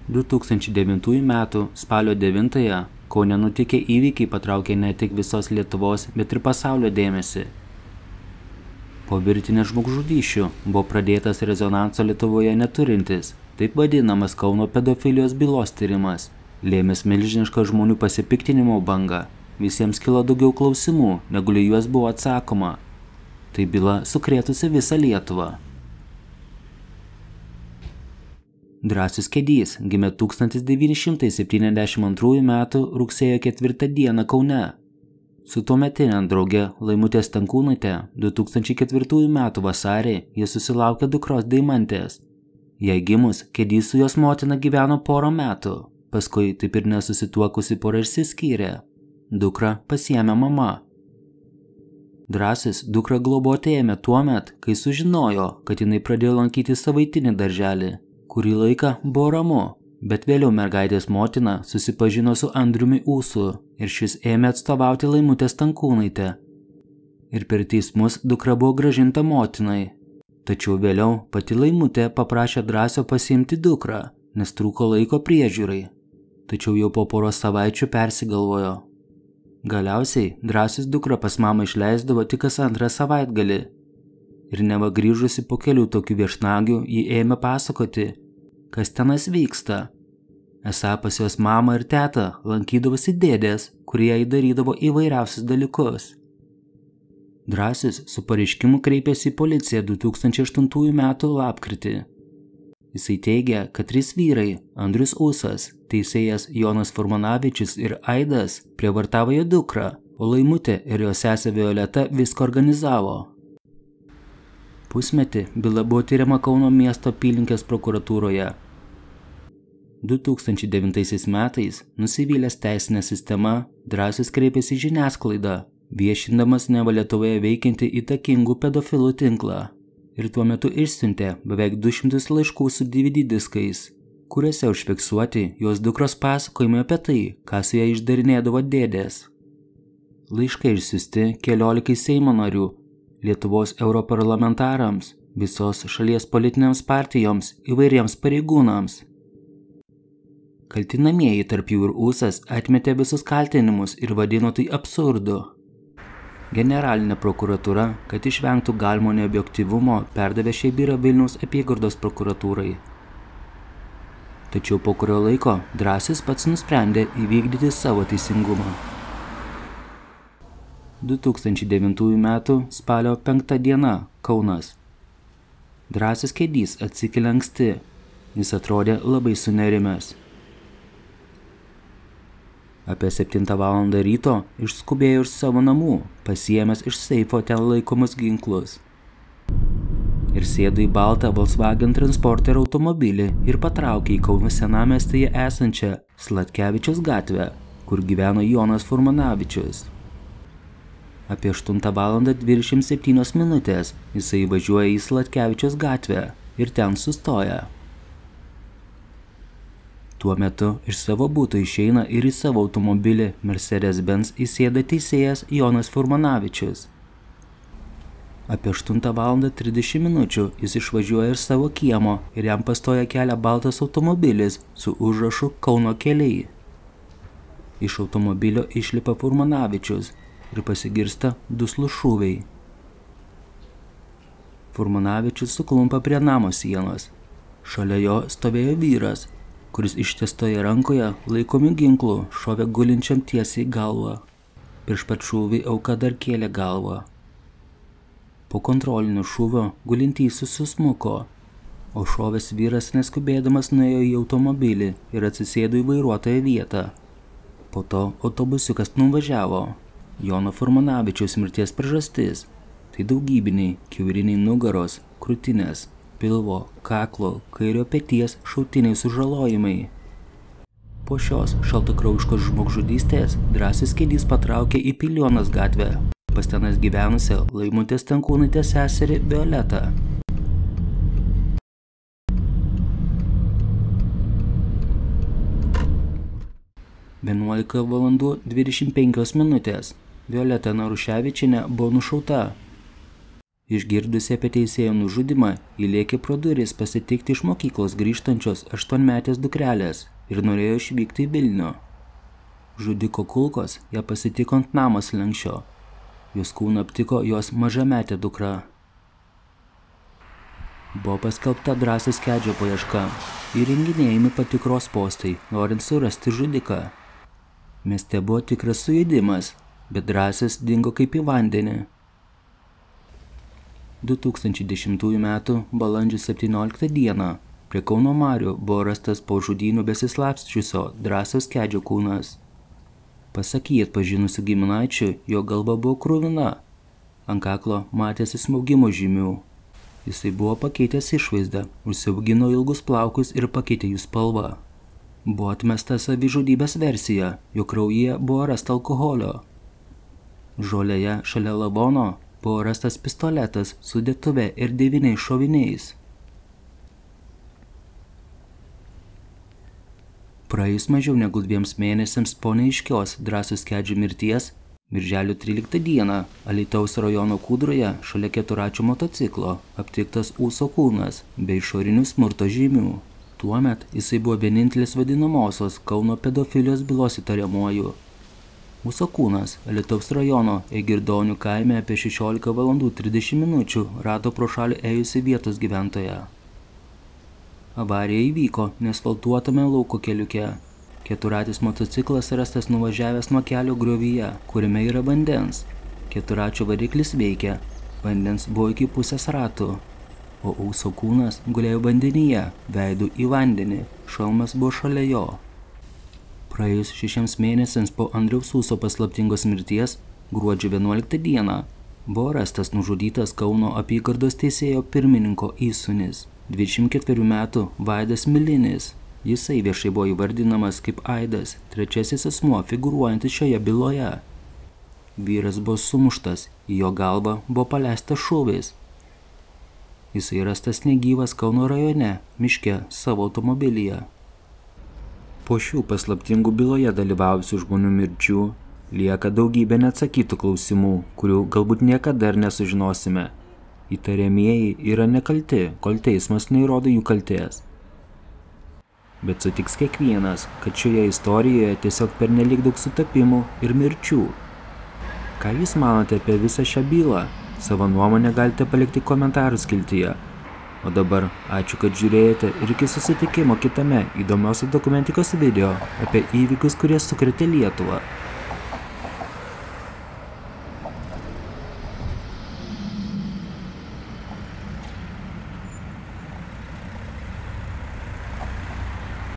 2009 m. spalio 9 Kaune nutikę įvykiai patraukė ne tik visos Lietuvos, bet ir pasaulio dėmesį. Po virtinės žmogžudysčių buvo pradėtas rezonanso Lietuvoje neturintis, taip vadinamas Kauno pedofilijos bylos tyrimas, lėmęs milžinišką žmonių pasipiktinimo bangą. Visiems kilo daugiau klausimų, negu į juos buvo atsakoma. Tai byla sukrėtusi visą Lietuvą. Drąsius Kedys gimė 1972 m. rugsėjo 4 d. Kaune. Su tuometinė drauge Laimute Stankūnaite 2004 m. vasarį jie susilaukė dukros Deimantės. Jai gimus, Kedys su jos motina gyveno porą metų, paskui taip ir nesusituokusi pora išsiskyrė. Dukrą pasiėmė mama. Drąsius dukrą globoti ėmė tuomet, kai sužinojo, kad jinai pradėjo lankyti savaitinį darželį. Kurį laiką buvo ramu, bet vėliau mergaitės motina susipažino su Andriumi Ūsu ir šis ėmė atstovauti Laimutę Stankūnaitę. Ir per teismus dukra buvo grąžinta motinai. Tačiau vėliau pati Laimutė paprašė Drąsio pasiimti dukrą, nes trūko laiko priežiūrai. Tačiau jau po poros savaičių persigalvojo. Galiausiai Drąsius dukrą pas mamą išleisdavo tik kas antrą savaitgalį. Ir neva grįžusi po kelių tokių viešnagių, ji ėmė pasakoti, kas tenas vyksta. Esą pas jos mamą ir tetą lankydavosi dėdės, kurie jai darydavo įvairiausius dalykus. Drąsius su pareiškimu kreipėsi į policiją 2008 m. lapkritį. Jisai teigia, kad 3 vyrai – Andrius Ūsas, teisėjas Jonas Furmanavičius ir Aidas – prievartavo jo dukrą, o Laimutė ir jo sesė Violeta viską organizavo. Pusmetį byla buvo tyriama Kauno miesto apylinkės prokuratūroje. 2009 metais, nusivylęs teisinė sistema, Drąsius kreipėsi į žiniasklaidą, viešindamas neva Lietuvoje veikiantį įtakingų pedofilų tinklą. Ir tuo metu išsiuntė beveik 200 laiškų su DVD diskais, kuriuose užfiksuoti jos dukros pasakojimai apie tai, ką su ją išdarinėdavo dėdės. Laiškai išsiųsti 14 Seimo narių, Lietuvos europarlamentarams, visos šalies politinėms partijoms, įvairiems pareigūnams. Kaltinamieji tarp jų ir Ūsas atmetė visus kaltinimus ir vadino tai absurdu. Generalinė prokuratūra, kad išvengtų galimo neobjektyvumo, perdavė šią bylą Vilniaus apygardos prokuratūrai. Tačiau po kurio laiko Drąsius pats nusprendė įvykdyti savo teisingumą. 2009 m. spalio 5 d. Kaunas. Drąsius Kedys atsikėlė anksti. Jis atrodė labai sunerimęs. Apie 7 val. Ryto išskubėjo iš savo namų, pasiėmęs iš seifo ten laikomus ginklus. Ir sėdo į baltą Volkswagen Transporter automobilį ir patraukė į Kauno senamiestyje esančią Sladkevičiaus gatvę, kur gyveno Jonas Furmanavičius. Apie 8 val. 27 minutės jisai važiuoja į Sladkevičiaus gatvę ir ten sustoja. Tuo metu iš savo buto išeina ir į savo automobilį Mercedes-Benz įsėda teisėjas Jonas Furmanavičius. Apie 8 val. 30 minučių jis išvažiuoja iš savo kiemo ir jam pastoja kelią baltas automobilis su užrašu Kauno keliai. Iš automobilio išlipa Furmanavičius ir pasigirsta duslūs šūviai. Furmanavičius suklumpa prie namo sienos. Šalia jo stovėjo vyras, kuris ištiestoje rankoje laikomi ginklų šovė gulinčiam tiesiai galvą. Prieš pat šūvį auka dar kėlė galvą. Po kontrolinio šūvio gulintysis susmuko, o šovęs vyras neskubėdamas nuėjo į automobilį ir atsisėdo į vairuotojo vietą. Po to autobusiukas nuvažiavo. Jono Furmanavičiaus mirties priežastis – tai daugybiniai kiauriniai nugaros, krūtinės, pilvo, kaklo, kairio peties šautiniai sužalojimai. Po šios šaltakraujiškos žmogžudystės Drąsius Kedys patraukė į Pilionos gatvę, pas tenas gyvenusią Laimutės Stankūnaitės seserį Violetą. Vienuolika valandų 25 minutės Violeta Naruševičienė buvo nušauta. Išgirdusi apie teisėjo nužudymą, ji lėkė pro duris pasitikti iš mokyklos grįžtančios 8-metės dukrelės ir norėjo išvykti į Vilnių. Žudiko kulkos ją pasitiko ant namo slenksčio. Jos kūną aptiko jos mažametė dukra. Buvo paskelbta Drąsiaus Kedžio paieška. Įrenginėjami patikros postai, norint surasti žudiką. Mieste buvo tikras sujudimas, bet Drąsius dingo kaip į vandenį. 2010 m. balandžio 17 d. prie Kauno marių buvo rastas po žudynių besislapsčiusio Drąsiaus Kedžio kūnas. Pasak jį atpažinusių giminaičių, jo galva buvo kruvina. Ant kaklo matėsi smaugimo žymių. Jisai buvo pakeitęs išvaizdą, užsiaugino ilgus plaukus ir pakeitė jų spalvą. Buvo atmesta savižudybės versija, jo kraujyje buvo rasta alkoholio. Žolėje šalia lavono buvo rastas pistoletas su dėtuve ir 9 šoviniais. Praėjus mažiau negu 2 mėnesiams po neaiškios Drąsiaus Kedžio mirties, birželio 13 d. Alytaus rajono Kūdroje šalia keturračio motociklo aptiktas Ūso kūnas bei išorinių smurto žymių. Tuomet jisai buvo vienintelis vadinamosios Kauno pedofilijos bylos įtariamuoju. Ūso kūnas Alytaus rajono Eigirdonių kaime apie 16 valandų 30 minučių rado pro šalį ėjusi vietos gyventoją. Avarija įvyko neasfaltuotame lauko keliuke. Keturratis motociklas rastas nuvažiavęs nuo kelio griovyje, kuriame yra vandens. Keturračio variklis veikia, vandens buvo iki pusės ratų, o Ūso kūnas gulėjo vandenyje, veidu į vandenį, šalmas buvo šalia jo. Praėjus 6 mėnesiams po Andriaus Ūso paslaptingos mirties, gruodžio 11 d. buvo rastas nužudytas Kauno apygardos teisėjo pirmininko įsūnis, 24 metų Vaidas Milinis. Jisai viešai buvo įvardinamas kaip Aidas, trečiasis asmuo figūruojantis šioje byloje. Vyras buvo sumuštas, į jo galvą buvo paleistas šūvis. Jisai rastas negyvas Kauno rajone, miške, savo automobilyje. Po šių paslaptingų byloje dalyvavusių žmonių mirčių lieka daugybė neatsakytų klausimų, kurių galbūt niekada ir nesužinosime. Įtariamieji yra nekalti, kol teismas neįrodo jų kaltės. Bet sutiks kiekvienas, kad šioje istorijoje tiesiog pernelyg daug sutapimų ir mirčių. Ką jūs manote apie visą šią bylą? Savo nuomonę galite palikti komentarų skiltyje. O dabar ačiū, kad žiūrėjote ir iki susitikimo kitame įdomios dokumentikos video apie įvykius, kurie sukrėtė Lietuvą.